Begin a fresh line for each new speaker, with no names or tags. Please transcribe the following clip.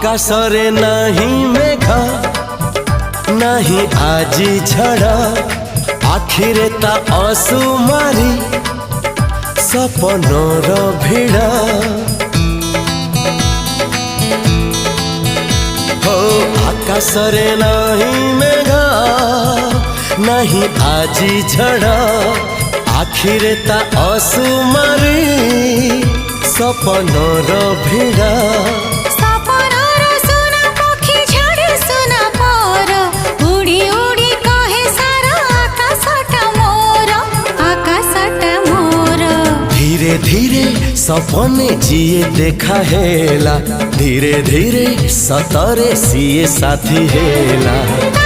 आकाशरे नहीं मेघ नहीं आजी झड़ा आखिरे ता असुमारी सपनर भिड़ा हो आकाशरे नहीं मेघ नहीं आजी झड़ा आखिरे ता असुमारी सपनर भिड़ा धीरे धीरे सपने जिए देखा हेला धीरे धीरे सतरे सीए साथी हेला।